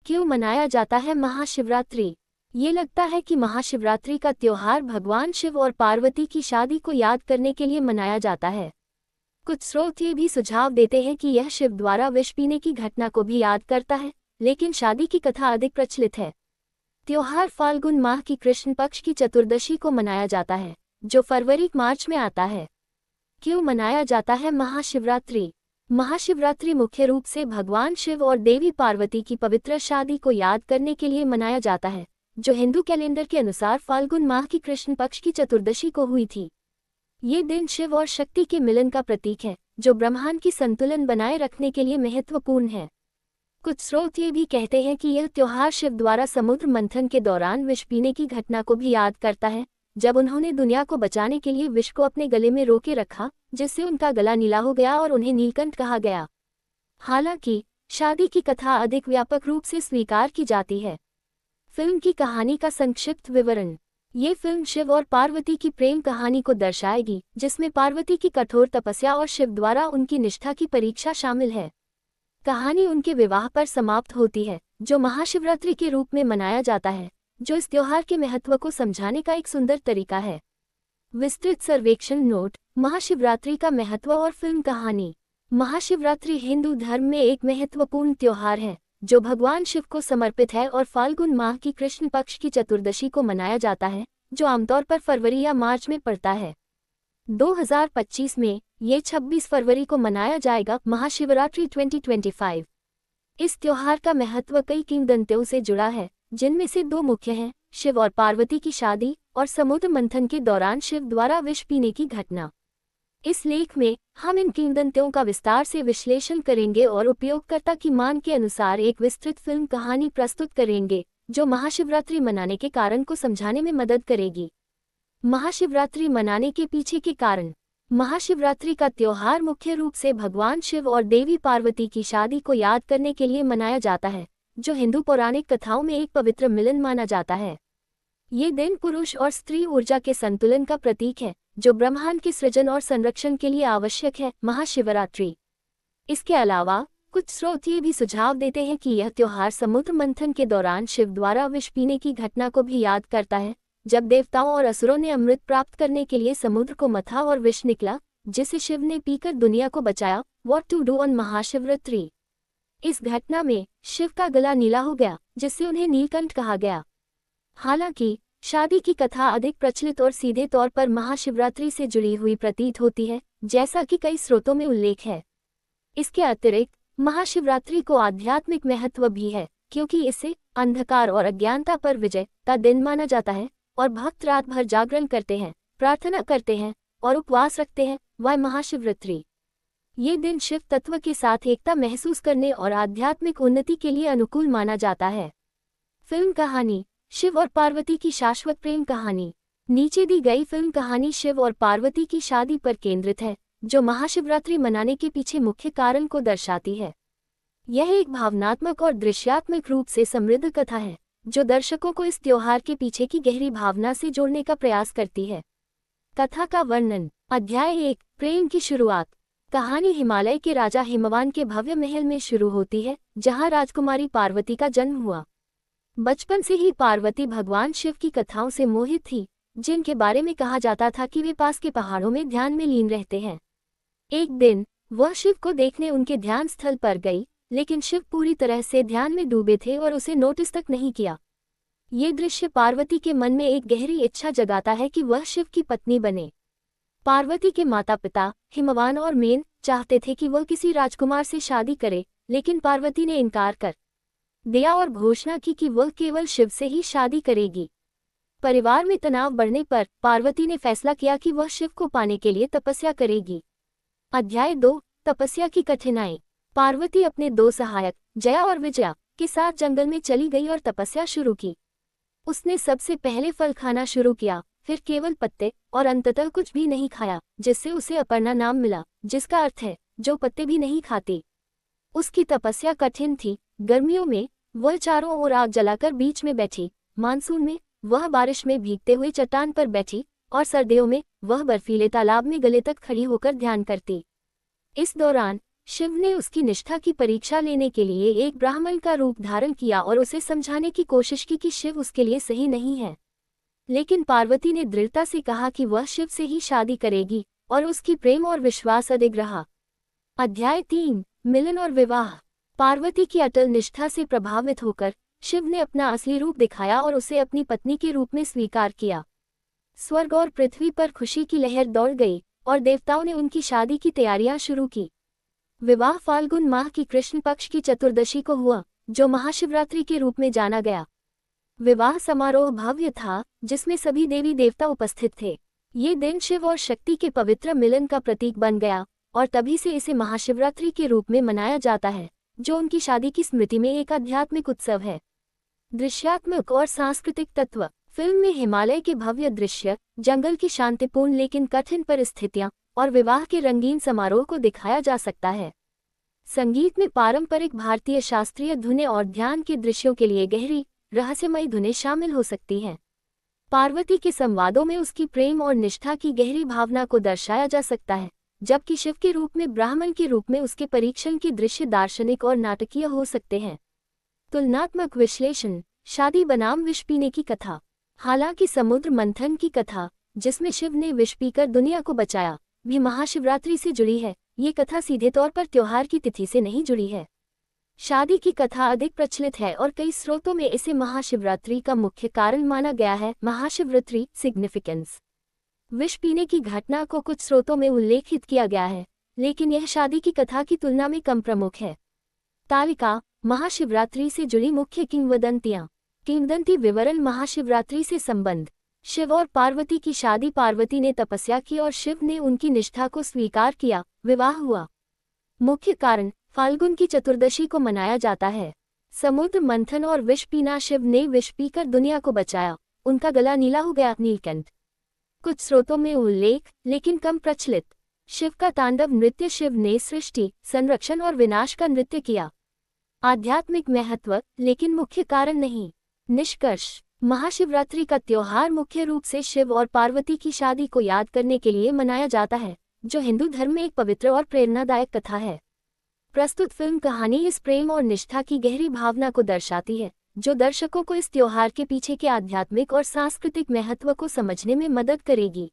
क्यों मनाया जाता है महाशिवरात्रि? ये लगता है कि महाशिवरात्रि का त्योहार भगवान शिव और पार्वती की शादी को याद करने के लिए मनाया जाता है। कुछ स्रोत ये भी सुझाव देते हैं कि यह शिव द्वारा विष पीने की घटना को भी याद करता है, लेकिन शादी की कथा अधिक प्रचलित है। त्योहार फाल्गुन माह की कृष्ण पक्ष की चतुर्दशी को मनाया जाता है, जो फरवरी-मार्च में आता है। क्यों मनाया जाता है महाशिवरात्रि? महाशिवरात्रि मुख्य रूप से भगवान शिव और देवी पार्वती की पवित्र शादी को याद करने के लिए मनाया जाता है, जो हिंदू कैलेंडर के अनुसार फाल्गुन माह की कृष्ण पक्ष की चतुर्दशी को हुई थी। ये दिन शिव और शक्ति के मिलन का प्रतीक है, जो ब्रह्मांड की संतुलन बनाए रखने के लिए महत्वपूर्ण है। कुछ स्रोत ये भी कहते हैं कि यह त्योहार शिव द्वारा समुद्र मंथन के दौरान विष पीने की घटना को भी याद करता है, जब उन्होंने दुनिया को बचाने के लिए विष को अपने गले में रोके रखा, जिससे उनका गला नीला हो गया और उन्हें नीलकंठ कहा गया। हालांकि शादी की कथा अधिक व्यापक रूप से स्वीकार की जाती है। फिल्म की कहानी का संक्षिप्त विवरण। ये फिल्म शिव और पार्वती की प्रेम कहानी को दर्शाएगी, जिसमें पार्वती की कठोर तपस्या और शिव द्वारा उनकी निष्ठा की परीक्षा शामिल है। कहानी उनके विवाह पर समाप्त होती है, जो महाशिवरात्रि के रूप में मनाया जाता है, जो इस त्योहार के महत्व को समझाने का एक सुंदर तरीका है। विस्तृत सर्वेक्षण नोट: महाशिवरात्रि का महत्व और फिल्म कहानी। महाशिवरात्रि हिंदू धर्म में एक महत्वपूर्ण त्योहार है, जो भगवान शिव को समर्पित है और फाल्गुन माह की कृष्ण पक्ष की चतुर्दशी को मनाया जाता है, जो आमतौर पर फरवरी या मार्च में पड़ता है। 2025 में ये 26 फरवरी को मनाया जाएगा। महाशिवरात्रि 2025। इस त्योहार का महत्व कई किंवदंतियों से जुड़ा है, जिनमें से दो मुख्य हैं: शिव और पार्वती की शादी और समुद्र मंथन के दौरान शिव द्वारा विष पीने की घटना। इस लेख में हम इन किंवदंतियों का विस्तार से विश्लेषण करेंगे और उपयोगकर्ता की मांग के अनुसार एक विस्तृत फिल्म कहानी प्रस्तुत करेंगे, जो महाशिवरात्रि मनाने के कारण को समझाने में मदद करेगी। महाशिवरात्रि मनाने के पीछे के कारण। महाशिवरात्रि का त्योहार मुख्य रूप से भगवान शिव और देवी पार्वती की शादी को याद करने के लिए मनाया जाता है, जो हिंदू पौराणिक कथाओं में एक पवित्र मिलन माना जाता है। ये दिन पुरुष और स्त्री ऊर्जा के संतुलन का प्रतीक है, जो ब्रह्मांड के सृजन और संरक्षण के लिए आवश्यक है। महाशिवरात्रि। इसके अलावा कुछ स्रोत ये भी सुझाव देते हैं कि यह त्योहार समुद्र मंथन के दौरान शिव द्वारा विष पीने की घटना को भी याद करता है, जब देवताओं और असुरों ने अमृत प्राप्त करने के लिए समुद्र को मथा और विष निकला, जिसे शिव ने पीकर दुनिया को बचाया। What to do on Mahashivratri. इस घटना में शिव का गला नीला हो गया, जिससे उन्हें नीलकंठ कहा गया। हालांकि शादी की कथा अधिक प्रचलित और सीधे तौर पर महाशिवरात्रि से जुड़ी हुई प्रतीत होती है, जैसा कि कई स्रोतों में उल्लेख है। इसके अतिरिक्त महाशिवरात्रि को आध्यात्मिक महत्व भी है, क्योंकि इसे अंधकार और अज्ञानता पर विजय का दिन माना जाता है और भक्त रात भर जागरण करते हैं, प्रार्थना करते हैं और उपवास रखते हैं। वह महाशिवरात्रि। ये दिन शिव तत्व के साथ एकता महसूस करने और आध्यात्मिक उन्नति के लिए अनुकूल माना जाता है। फिल्म कहानी। शिव और पार्वती की शाश्वत प्रेम कहानी। नीचे दी गई फिल्म कहानी शिव और पार्वती की शादी पर केंद्रित है, जो महाशिवरात्रि मनाने के पीछे मुख्य कारण को दर्शाती है। यह एक भावनात्मक और दृश्यात्मक रूप से समृद्ध कथा है, जो दर्शकों को इस त्योहार के पीछे की गहरी भावना से जोड़ने का प्रयास करती है। कथा का वर्णन। अध्याय 1। प्रेम की शुरुआत। कहानी हिमालय के राजा हिमवान के भव्य महल में शुरू होती है, जहां राजकुमारी पार्वती का जन्म हुआ। बचपन से ही पार्वती भगवान शिव की कथाओं से मोहित थी, जिनके बारे में कहा जाता था कि वे पास के पहाड़ों में ध्यान में लीन रहते हैं। एक दिन वह शिव को देखने उनके ध्यान स्थल पर गई, लेकिन शिव पूरी तरह से ध्यान में डूबे थे और उसे नोटिस तक नहीं किया। ये दृश्य पार्वती के मन में एक गहरी इच्छा जगाता है कि वह शिव की पत्नी बने। पार्वती के माता पिता हिमवान और मेन चाहते थे कि वह किसी राजकुमार से शादी करे, लेकिन पार्वती ने इनकार कर दिया और घोषणा की कि वह केवल शिव से ही शादी करेगी। परिवार में तनाव बढ़ने पर पार्वती ने फैसला किया कि वह शिव को पाने के लिए तपस्या करेगी। अध्याय 2। तपस्या की कठिनाई। पार्वती अपने दो सहायक जया और विजया के साथ जंगल में चली गई और तपस्या शुरू की। उसने सबसे पहले फल खाना शुरू किया, फिर केवल पत्ते और अंततः कुछ भी नहीं खाया, जिससे उसे अपर्णा नाम मिला, जिसका अर्थ है जो पत्ते भी नहीं खाती। उसकी तपस्या कठिन थी। गर्मियों में वह चारों ओर आग जलाकर बीच में बैठी, मानसून में वह बारिश में भीगते हुए चट्टान पर बैठी और सर्दियों में वह बर्फीले तालाब में गले तक खड़ी होकर ध्यान करती। इस दौरान शिव ने उसकी निष्ठा की परीक्षा लेने के लिए एक ब्राह्मण का रूप धारण किया और उसे समझाने की कोशिश की कि शिव उसके लिए सही नहीं है। लेकिन पार्वती ने दृढ़ता से कहा कि वह शिव से ही शादी करेगी और उसकी प्रेम और विश्वास अडिग रहा। अध्याय 3 मिलन और विवाह। पार्वती की अटल निष्ठा से प्रभावित होकर शिव ने अपना असली रूप दिखाया और उसे अपनी पत्नी के रूप में स्वीकार किया। स्वर्ग और पृथ्वी पर खुशी की लहर दौड़ गई और देवताओं ने उनकी शादी की तैयारियां शुरू की। विवाह फाल्गुन माह की कृष्ण पक्ष की चतुर्दशी को हुआ, जो महाशिवरात्रि के रूप में जाना गया। विवाह समारोह भव्य था, जिसमें सभी देवी देवता उपस्थित थे। ये दिन शिव और शक्ति के पवित्र मिलन का प्रतीक बन गया और तभी से इसे महाशिवरात्रि के रूप में मनाया जाता है, जो उनकी शादी की स्मृति में एक आध्यात्मिक उत्सव है। दृश्यात्मक और सांस्कृतिक तत्व। फिल्म में हिमालय के भव्य दृश्य, जंगल की शांतिपूर्ण लेकिन कठिन परिस्थितियां और विवाह के रंगीन समारोह को दिखाया जा सकता है। संगीत में पारंपरिक भारतीय शास्त्रीय धुनें और ध्यान के दृश्यों के लिए गहरी, रहस्यमयी धुनें शामिल हो सकती हैं। पार्वती के संवादों में उसकी प्रेम और निष्ठा की गहरी भावना को दर्शाया जा सकता है, जबकि शिव के रूप में ब्राह्मण के रूप में उसके परीक्षण के दृश्य दार्शनिक और नाटकीय हो सकते हैं। तुलनात्मक विश्लेषण। शादी बनाम विष पीने की कथा। हालांकि समुद्र मंथन की कथा, जिसमें शिव ने विष पीकर दुनिया को बचाया, भी महाशिवरात्रि से जुड़ी है, ये कथा सीधे तौर पर त्योहार की तिथि से नहीं जुड़ी है। शादी की कथा अधिक प्रचलित है और कई स्रोतों में इसे महाशिवरात्रि का मुख्य कारण माना गया है। महाशिवरात्रि सिग्निफिकेंस। विष पीने की घटना को कुछ स्रोतों में उल्लेखित किया गया है, लेकिन यह शादी की कथा की तुलना में कम प्रमुख है। तालिका। महाशिवरात्रि से जुड़ी मुख्य किंवदंतियां। किंवदंती विवरण। महाशिवरात्रि से संबंध। शिव और पार्वती की शादी। पार्वती ने तपस्या की और शिव ने उनकी निष्ठा को स्वीकार किया। विवाह हुआ। मुख्य कारण। फाल्गुन की चतुर्दशी को मनाया जाता है। समुद्र मंथन और विष पीना। शिव ने विष पीकर दुनिया को बचाया, उनका गला नीला हो गया। नीलकंठ। कुछ स्रोतों में उल्लेख, लेकिन कम प्रचलित। शिव का तांडव नृत्य। शिव ने सृष्टि, संरक्षण और विनाश का नृत्य किया। आध्यात्मिक महत्व, लेकिन मुख्य कारण नहीं। निष्कर्ष। महाशिवरात्रि का त्योहार मुख्य रूप से शिव और पार्वती की शादी को याद करने के लिए मनाया जाता है, जो हिंदू धर्म में एक पवित्र और प्रेरणादायक कथा है। प्रस्तुत फिल्म कहानी इस प्रेम और निष्ठा की गहरी भावना को दर्शाती है, जो दर्शकों को इस त्योहार के पीछे के आध्यात्मिक और सांस्कृतिक महत्व को समझने में मदद करेगी।